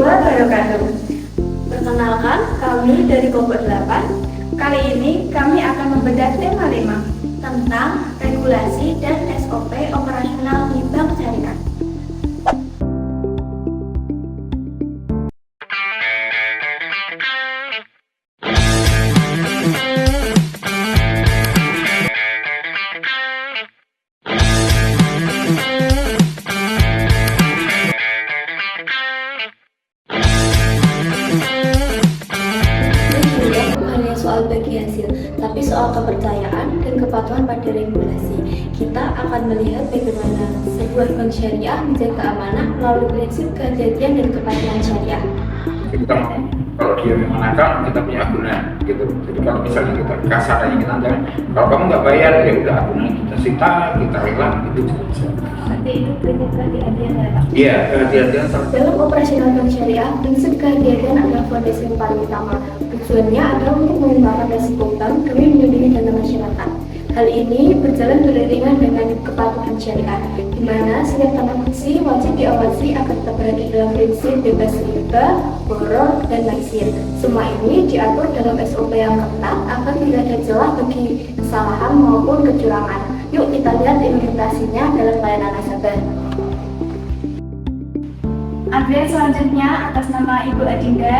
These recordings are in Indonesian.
warahmatullahi wabarakatuh. Perkenalkan, kami dari kelompok 8 Kali ini kami akan membedah tema 5 tentang regulasi dan SOP operasional di Bank Syariah. Hanya soal bagi hasil, tapi soal kepercayaan dan kepatuhan pada regulasi. Kita akan melihat bagaimana sebuah bank syariah menjaga amanah melalui prinsip kehati-hatian dan kepatuhan syariah. Kita kalau dia memang nakal, kita punya agunan gitu. Jadi kalau misalnya kita kasar aja kita bilang, kalau kamu nggak bayar ya udah agunan kita sita, kita hilang gitu juga bisa. Seperti itu prinsip kehati-hatian ya Pak? Iya, kehati-hatian sama. Dalam operasional bank syariah, prinsip kehati-hatian adalah fondasi yang paling utama. Tujuannya adalah untuk mengembangkan resiko bank demi melindungi dana masyarakat. Hal ini berjalan beriringan dengan kepatuhan syariah, di mana setiap transaksi wajib diawasi agar tetap berada dalam prinsip bebas riba, borong, dan maisir. Semua ini diatur dalam SOP yang ketat agar tidak ada celah bagi kesalahan maupun kecurangan. Yuk kita lihat implementasinya dalam pelayanan nasabah. Update selanjutnya atas nama Ibu Adinda.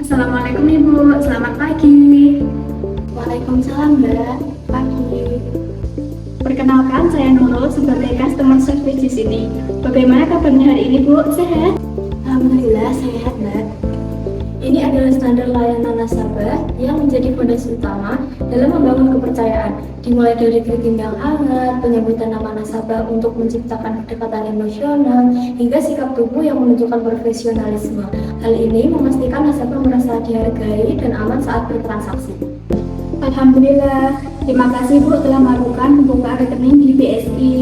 Assalamualaikum Ibu, selamat pagi. Waalaikumsalam Mbak, pagi. Perkenalkan, saya Nurul sebagai customer service di sini. Bagaimana kabarnya hari ini Bu? Sehat? Alhamdulillah sehat Mbak. Ini adalah standar layanan nasabah yang menjadi fondasi utama dalam membangun kepercayaan, dimulai dari greeting yang hangat, penyebutan nama nasabah untuk menciptakan kedekatan emosional, hingga sikap tubuh yang menunjukkan profesionalisme. Hal ini memastikan nasabah merasa dihargai dan aman saat bertransaksi. Alhamdulillah, terima kasih Bu telah melakukan pembukaan rekening di BSI.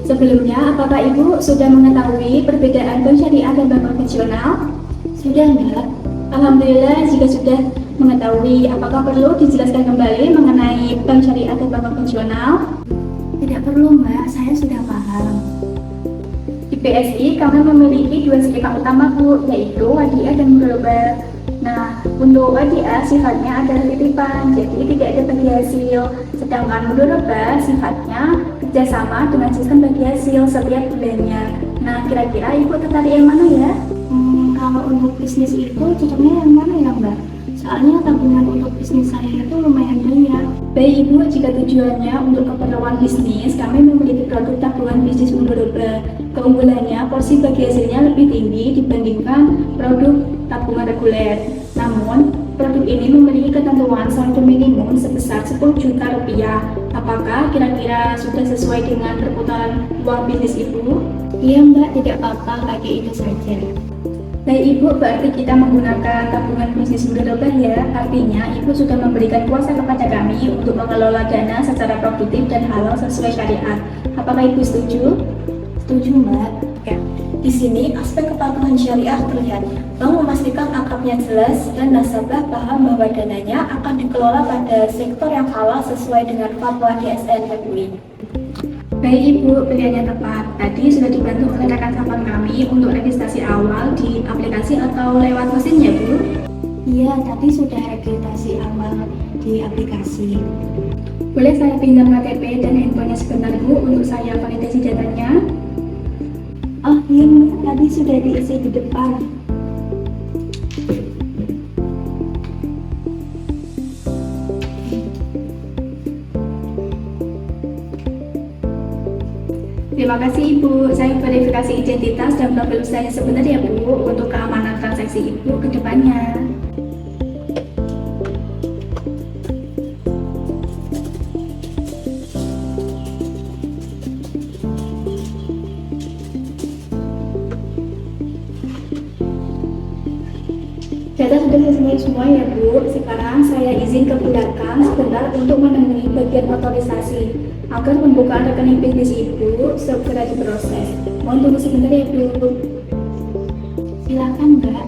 Sebelumnya, apakah Ibu sudah mengetahui perbedaan bank syariah dan bank konvensional? Sudah Mbak? Alhamdulillah, jika sudah mengetahui, apakah perlu dijelaskan kembali mengenai bank syariah dan bank konvensional? Tidak perlu Mbak, saya sudah paham. Di BSI, kami memiliki dua serikat utama Bu, yaitu wadiah dan mudharabah. Nah, untuk wadiah sifatnya adalah titipan, jadi tidak ada bagi hasil. Sedangkan mudharabah sifatnya kerjasama dengan sistem bagi hasil setiap bulannya. Nah, kira-kira Ibu tertarik yang mana ya? Kalau untuk bisnis itu cocoknya yang mana ya Mbak? Soalnya tabungan untuk bisnis saya itu lumayan banyak. Baik Ibu, jika tujuannya untuk keperluan bisnis, kami memiliki produk tabungan bisnis mudharabah. Keunggulannya, porsi bagi hasilnya lebih tinggi dibandingkan produk tabungan reguler. Namun, produk ini memiliki ketentuan saldo minimum sebesar 10 juta rupiah. Apakah kira-kira sudah sesuai dengan perputaran uang bisnis Ibu? Iya Mbak, tidak apa-apa, pakai itu saja. Baik Ibu, berarti kita menggunakan tabungan bisnis mudharabah ya. Artinya Ibu sudah memberikan kuasa kepada kami untuk mengelola dana secara produktif dan halal sesuai syariat. Apakah Ibu setuju? Setuju Mbak. Ya. Di sini aspek kepatuhan syariah terlihat. Bank memastikan akadnya jelas dan nasabah paham bahwa dananya akan dikelola pada sektor yang halal sesuai dengan fatwa DSN MUI. Baik Ibu, pilihannya tepat. Tadi sudah dibantu oleh rekan sahabat kami untuk registrasi awal di aplikasi atau lewat mesin ya Bu? Iya, tadi sudah registrasi awal di aplikasi. Boleh saya pinjam KTP dan handphonenya sebentar Bu untuk saya validasi datanya? Oh iya Mbak, tadi sudah diisi di depan. Terima kasih Ibu, saya verifikasi identitas dan profil saya sebentar ya Bu untuk keamanan transaksi Ibu ke depannya. Data sudah selesai semua ya Bu. Sekarang saya izin ke belakang sebentar untuk menemui bagian otorisasi agar pembukaan rekening bisnis Ibu segera diproses. Mohon tunggu sebentar ya Bu. Silakan Mbak.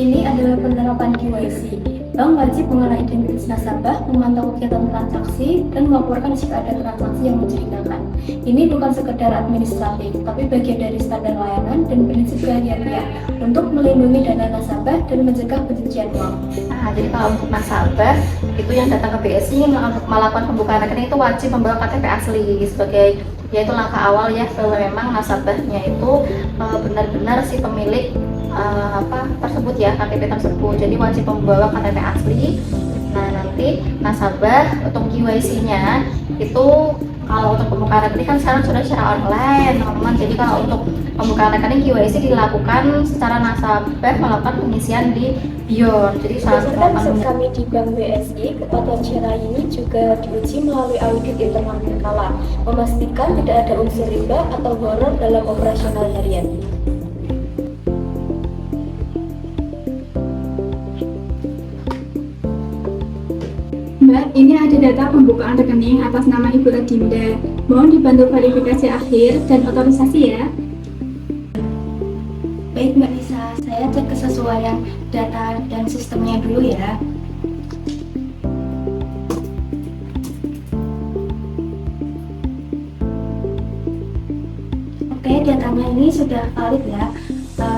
ini adalah penerapan KYC. Bank wajib mengenal identitas nasabah, memantau kegiatan transaksi, dan melaporkan jika ada transaksi yang mencurigakan. Ini bukan sekedar administratif, tapi bagian dari standar layanan dan prinsip kehati-hatian untuk melindungi dana nasabah dan mencegah pencucian uang. Nah, jadi kalau untuk nasabah itu yang datang ke BSI melakukan pembukaan rekening itu wajib membawa KTP asli sebagai yaitu langkah awal ya bahwa memang nasabahnya itu benar-benar si pemilik tersebut ya KTP tersebut. Jadi wajib membawa KTP asli. Nah, nanti nasabah untuk KYC-nya itu kalau untuk pembukaan rekening kan sekarang sudah secara online, teman-teman. Jadi kalau untuk pembukaan rekening KYC dilakukan secara nasabah melakukan pengisian di BIOR. Jadi Berdasarkan riset kami di Bank BSI, kepatuhan syariah ini juga diuji melalui audit internal berkala, memastikan tidak ada unsur riba atau horor dalam operasional harian. Mbak, ini ada data pembukaan rekening atas nama Ibu Adinda. Mohon dibantu verifikasi akhir dan otorisasi ya. Baik Mbak Nisa, saya cek kesesuaian data dan sistemnya dulu ya. Oke, datanya ini sudah valid ya.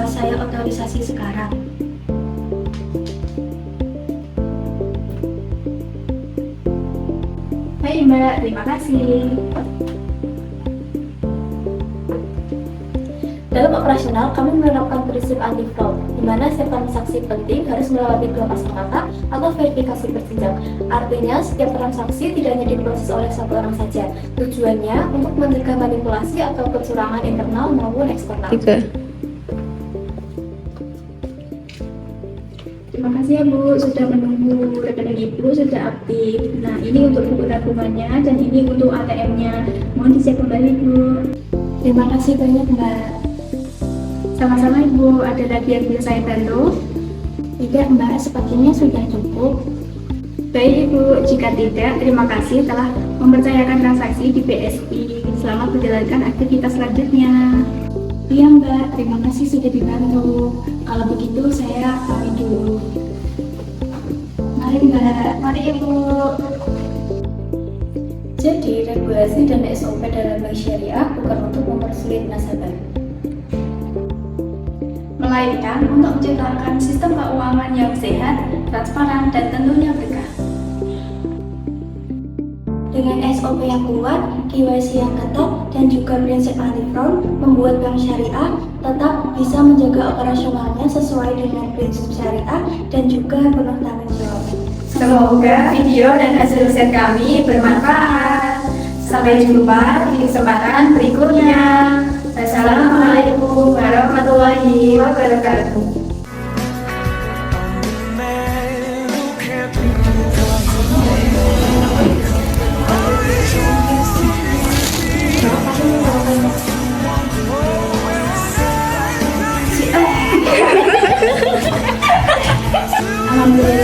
Saya otorisasi sekarang. Hai Mbak, terima kasih. Dalam operasional, kami menerapkan prinsip anti-fraud, di mana setiap transaksi penting harus melewati 2 pasang atau verifikasi berjenjang. Artinya, setiap transaksi tidak hanya diproses oleh satu orang saja. Tujuannya untuk mencegah manipulasi atau kecurangan internal maupun eksternal. Terima kasih ya Bu, sudah menunggu rekening Ibu sudah aktif. Nah, ini untuk buku tabungannya dan ini untuk ATM-nya. Mohon dicek kembali Bu. Terima kasih banyak Mbak. Sama-sama Ibu, ada lagi yang bisa saya bantu? Tidak Mbak, sepertinya sudah cukup. Baik Ibu, jika tidak, terima kasih telah mempercayakan transaksi di BSI. Selamat menjalankan aktivitas selanjutnya. Iya Mbak, terima kasih sudah dibantu. Kalau begitu saya pamit dulu. Mari Mbak, mari Ibu. Jadi regulasi dan SOP dalam bank syariah bukan untuk mempersulit nasabah, Melainkan untuk menciptakan sistem keuangan yang sehat, transparan, dan tentunya berkah. Dengan SOP yang kuat, KYC yang ketat, dan juga prinsip anti-fraud membuat bank syariah tetap bisa menjaga operasionalnya sesuai dengan prinsip syariah dan juga penuh tanggung jawab. Semoga video dan hasil riset kami bermanfaat. Sampai jumpa di kesempatan berikutnya. Wassalamualaikum warahmatullahi wabarakatuh. Alhamdulillah.